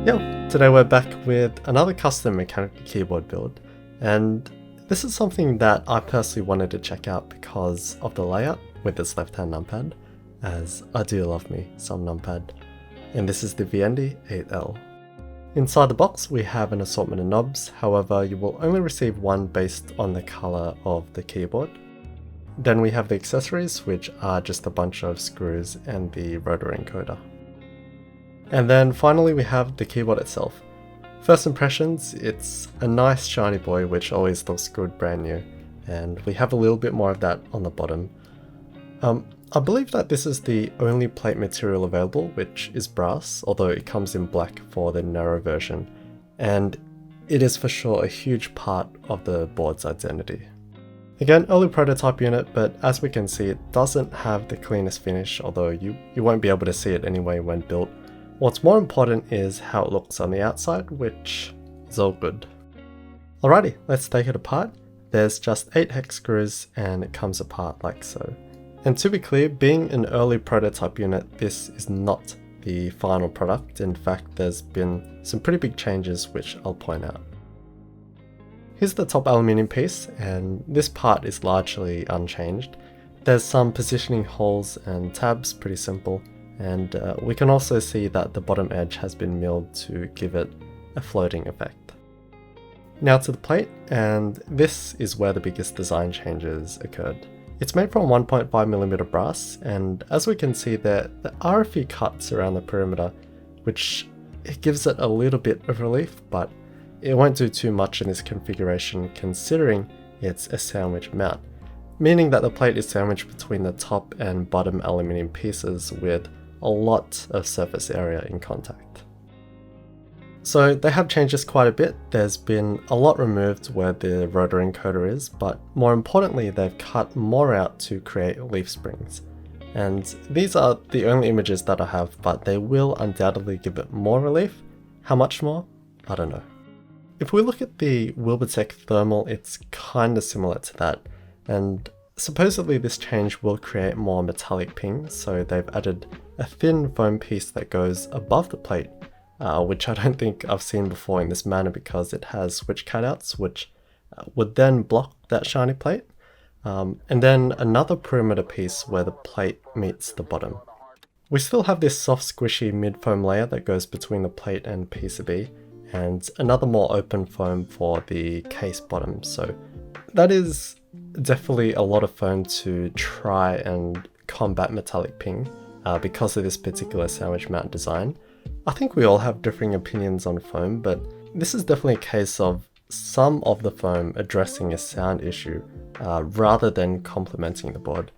Yo, today we're back with another custom mechanical keyboard build, and this is something that I personally wanted to check out because of the layout with this left-hand numpad, as I do love me some numpad, and this is the Viendi 8L. Inside the box we have an assortment of knobs, however you will only receive one based on the colour of the keyboard. Then we have the accessories, which are just a bunch of screws and the rotor encoder. And then finally we have the keyboard itself. First impressions, it's a nice shiny boy which always looks good brand new, and we have a little bit more of that on the bottom. I believe that this is the only plate material available, which is brass, although it comes in black for the narrow version, and it is for sure a huge part of the board's identity. Again, early prototype unit, but as we can see it doesn't have the cleanest finish, although you won't be able to see it anyway when built. What's more important is how it looks on the outside, which is all good. Alrighty, let's take it apart. There's just 8 hex screws and it comes apart like so. And to be clear, being an early prototype unit, this is not the final product. In fact, there's been some pretty big changes which I'll point out. Here's the top aluminium piece, and this part is largely unchanged. There's some positioning holes and tabs, pretty simple. And we can also see that the bottom edge has been milled to give it a floating effect. Now to the plate, and this is where the biggest design changes occurred. It's made from 1.5mm brass, and as we can see there are a few cuts around the perimeter, which it gives it a little bit of relief, but it won't do too much in this configuration considering it's a sandwich mount, meaning that the plate is sandwiched between the top and bottom aluminium pieces with a lot of surface area in contact. So they have changed this quite a bit. There's been a lot removed where the rotor encoder is, but more importantly they've cut more out to create leaf springs. And these are the only images that I have, but they will undoubtedly give it more relief. How much more? I don't know. If we look at the Wilbertech thermal, it's kinda similar to that, and supposedly this change will create more metallic ping, so they've added a thin foam piece that goes above the plate, which I don't think I've seen before in this manner because it has switch cutouts which would then block that shiny plate, and then another perimeter piece where the plate meets the bottom. We still have this soft squishy mid foam layer that goes between the plate and PCB, and another more open foam for the case bottom, so that is definitely a lot of foam to try and combat metallic ping because of this particular sandwich mount design. I think we all have differing opinions on foam, but this is definitely a case of some of the foam addressing a sound issue rather than complementing the board.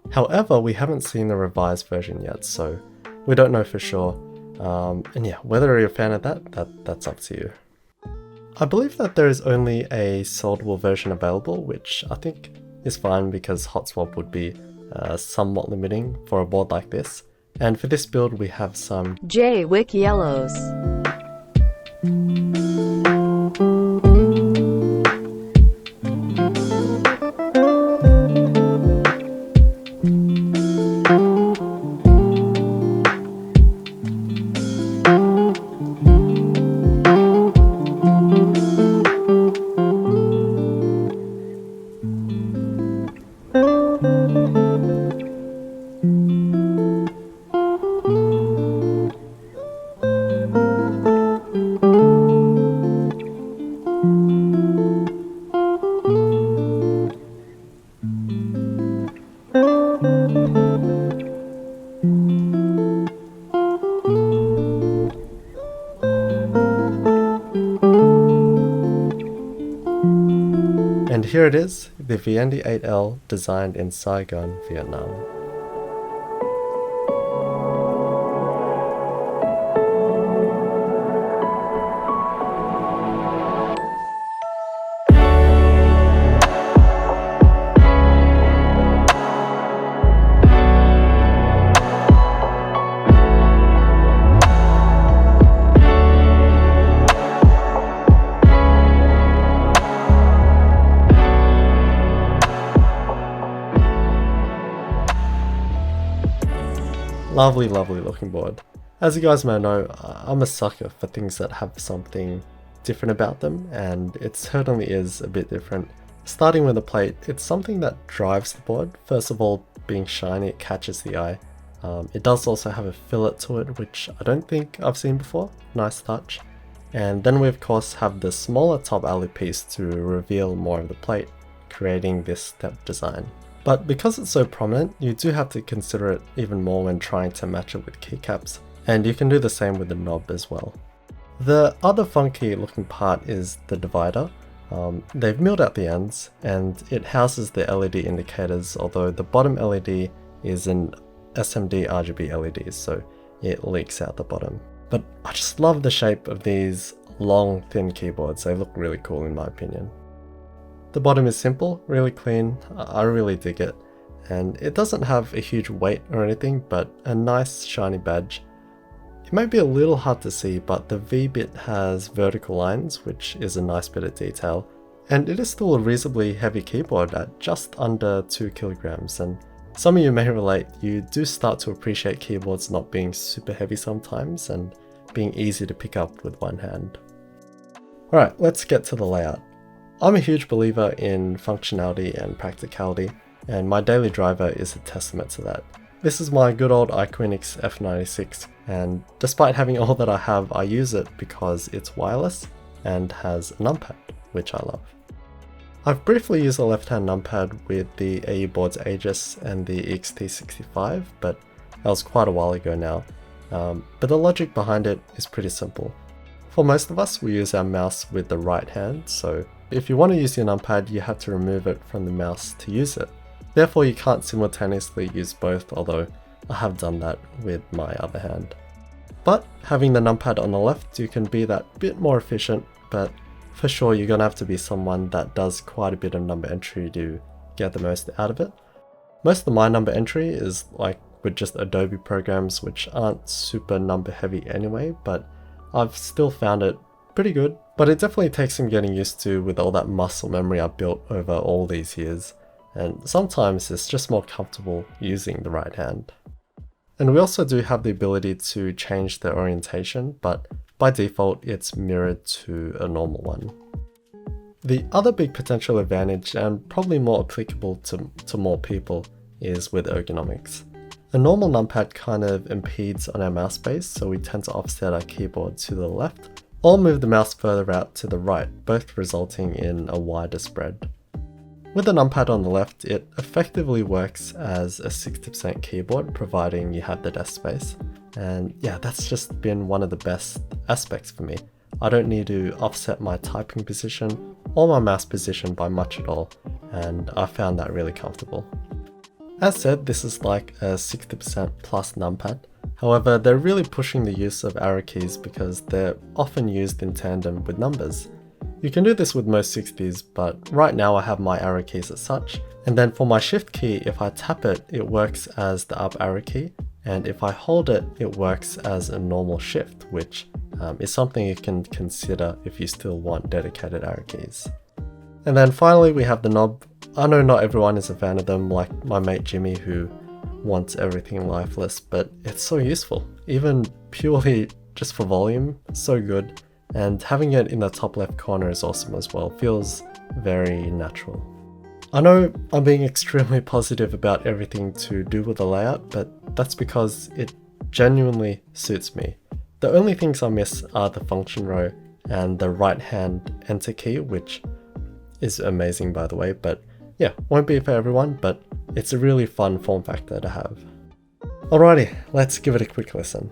However, we haven't seen the revised version yet, so we don't know for sure. And yeah, whether you're a fan of that's up to you. I believe that there is only a soldable version available, which I think is fine because hot swap would be somewhat limiting for a board like this. And for this build we have some J-Wick yellows. And here it is, the Viendi 8L designed in Saigon, Vietnam. Lovely, lovely looking board. As you guys may know, I'm a sucker for things that have something different about them, and it certainly is a bit different. Starting with the plate, it's something that drives the board. First of all, being shiny, it catches the eye. It does also have a fillet to it, which I don't think I've seen before. Nice touch. And then we of course have the smaller top alley piece to reveal more of the plate, creating this step design. But because it's so prominent, you do have to consider it even more when trying to match it with keycaps, and you can do the same with the knob as well. The other funky looking part is the divider. They've milled out the ends, and it houses the LED indicators, although the bottom LED is an SMD RGB LED, so it leaks out the bottom. But I just love the shape of these long, thin keyboards. They look really cool in my opinion. The bottom is simple, really clean. I really dig it. And it doesn't have a huge weight or anything, but a nice shiny badge. It may be a little hard to see, but the V-bit has vertical lines, which is a nice bit of detail. And it is still a reasonably heavy keyboard at just under 2 kilograms. And some of you may relate, you do start to appreciate keyboards not being super heavy sometimes and being easy to pick up with one hand. Alright, let's get to the layout. I'm a huge believer in functionality and practicality, and my daily driver is a testament to that. This is my good old iQuinix F96, and despite having all that I have, I use it because it's wireless and has a numpad, which I love. I've briefly used the left-hand numpad with the aeboards Aegis and the EXT65, but that was quite a while ago now. But the logic behind it is pretty simple. For most of us, we use our mouse with the right hand, so if you want to use your numpad, you have to remove it from the mouse to use it. Therefore, you can't simultaneously use both, although I have done that with my other hand. But having the numpad on the left, you can be that bit more efficient, but for sure you're going to have to be someone that does quite a bit of number entry to get the most out of it. Most of my number entry is like with just Adobe programs, which aren't super number heavy anyway, but I've still found it pretty good. But it definitely takes some getting used to with all that muscle memory I've built over all these years, and sometimes it's just more comfortable using the right hand. And we also do have the ability to change the orientation, but by default it's mirrored to a normal one. The other big potential advantage, and probably more applicable to more people, is with ergonomics. A normal numpad kind of impedes on our mouse space, so we tend to offset our keyboard to the left, or move the mouse further out to the right, both resulting in a wider spread. With the numpad on the left, it effectively works as a 60% keyboard, providing you have the desk space. And yeah, that's just been one of the best aspects for me. I don't need to offset my typing position or my mouse position by much at all, and I found that really comfortable. As said, this is like a 60% plus numpad. However, they're really pushing the use of arrow keys because they're often used in tandem with numbers. You can do this with most 60s, but right now I have my arrow keys as such. And then for my shift key, if I tap it, it works as the up arrow key. And if I hold it, it works as a normal shift, which is something you can consider if you still want dedicated arrow keys. And then finally we have the knob. I know not everyone is a fan of them, like my mate Jimmy, who wants everything lifeless, but it's so useful. Even purely just for volume, so good. And having it in the top left corner is awesome as well, feels very natural. I know I'm being extremely positive about everything to do with the layout, but that's because it genuinely suits me. The only things I miss are the function row and the right hand enter key, which is amazing by the way, but yeah, won't be for everyone, but it's a really fun form factor to have. Alrighty, let's give it a quick listen.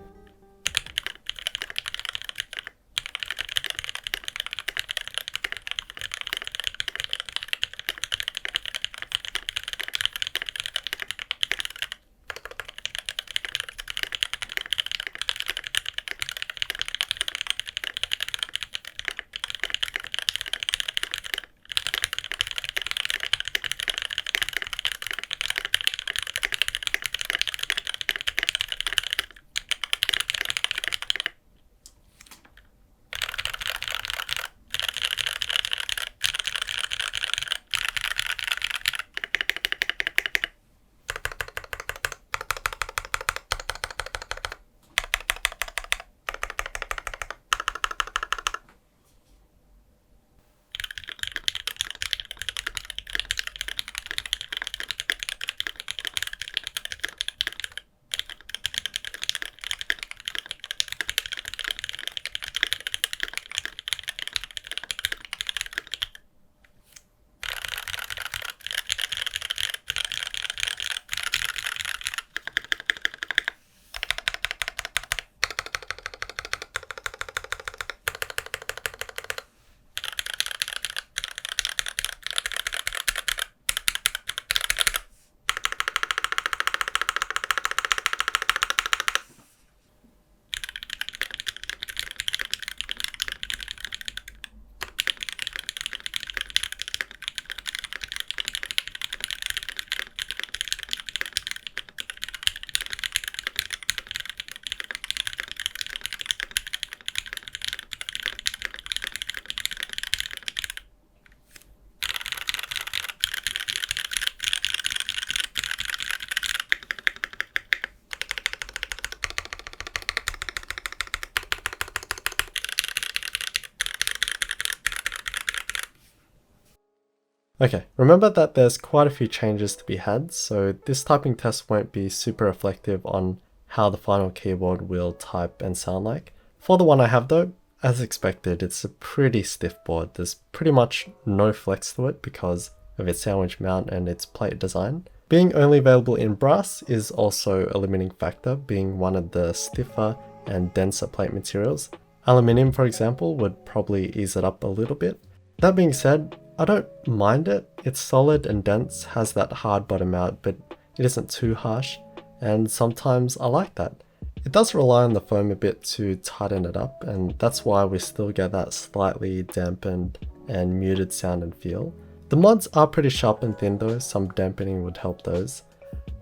Okay, remember that there's quite a few changes to be had, so this typing test won't be super reflective on how the final keyboard will type and sound like. For the one I have though, as expected, it's a pretty stiff board. There's pretty much no flex to it because of its sandwich mount and its plate design. Being only available in brass is also a limiting factor, being one of the stiffer and denser plate materials. Aluminium, for example, would probably ease it up a little bit. That being said, I don't mind it. It's solid and dense, has that hard bottom out, but it isn't too harsh, and sometimes I like that. It does rely on the foam a bit to tighten it up, and that's why we still get that slightly dampened and muted sound and feel. The mods are pretty sharp and thin though, some dampening would help those.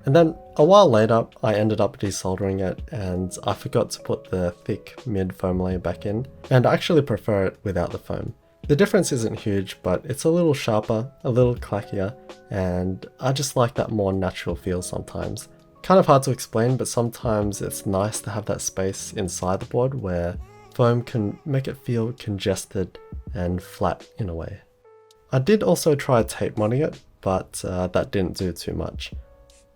And then a while later, I ended up desoldering it and I forgot to put the thick mid foam layer back in, and I actually prefer it without the foam. The difference isn't huge, but it's a little sharper, a little clackier, and I just like that more natural feel sometimes. Kind of hard to explain, but sometimes it's nice to have that space inside the board where foam can make it feel congested and flat in a way. I did also try tape modding it, but that didn't do too much.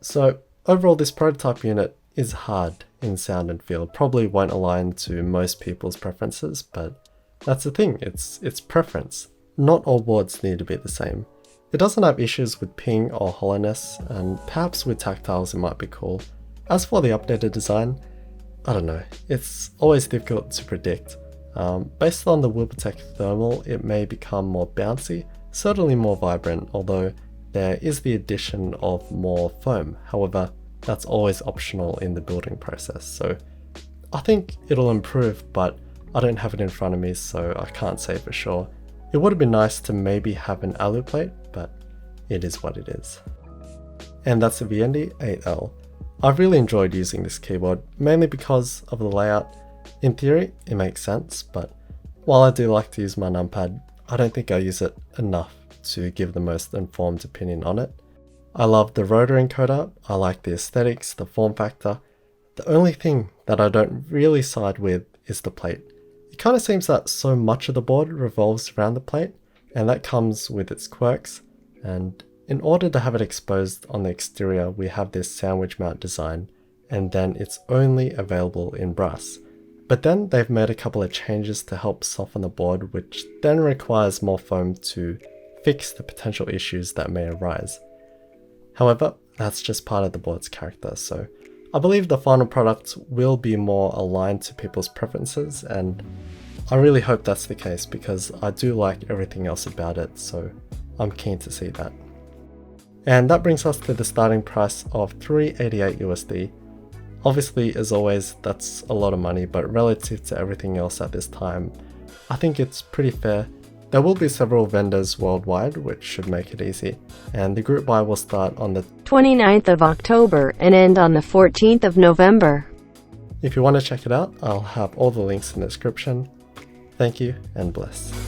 So overall, this prototype unit is hard in sound and feel, probably won't align to most people's preferences, but that's the thing, it's preference. Not all boards need to be the same. It doesn't have issues with ping or hollowness, and perhaps with tactiles it might be cool. As for the updated design, I don't know, it's always difficult to predict. Based on the Wilbertech thermal, it may become more bouncy, certainly more vibrant, although there is the addition of more foam. However, that's always optional in the building process, so I think it'll improve, but I don't have it in front of me, so I can't say for sure. It would have been nice to maybe have an alu plate, but it is what it is. And that's the Viendi 8L. I've really enjoyed using this keyboard, mainly because of the layout. In theory, it makes sense, but while I do like to use my numpad, I don't think I use it enough to give the most informed opinion on it. I love the rotor encoder, I like the aesthetics, the form factor. The only thing that I don't really side with is the plate. It kind of seems that so much of the board revolves around the plate, and that comes with its quirks, and in order to have it exposed on the exterior, we have this sandwich mount design, and then it's only available in brass. But then they've made a couple of changes to help soften the board, which then requires more foam to fix the potential issues that may arise. However, that's just part of the board's character, so I believe the final product will be more aligned to people's preferences, and I really hope that's the case because I do like everything else about it, so I'm keen to see that. And that brings us to the starting price of $388 USD. Obviously, as always, that's a lot of money, but relative to everything else at this time, I think it's pretty fair. There will be several vendors worldwide, which should make it easy, and the group buy will start on the 29th of October and end on the 14th of November. If you want to check it out, I'll have all the links in the description. Thank you and bless.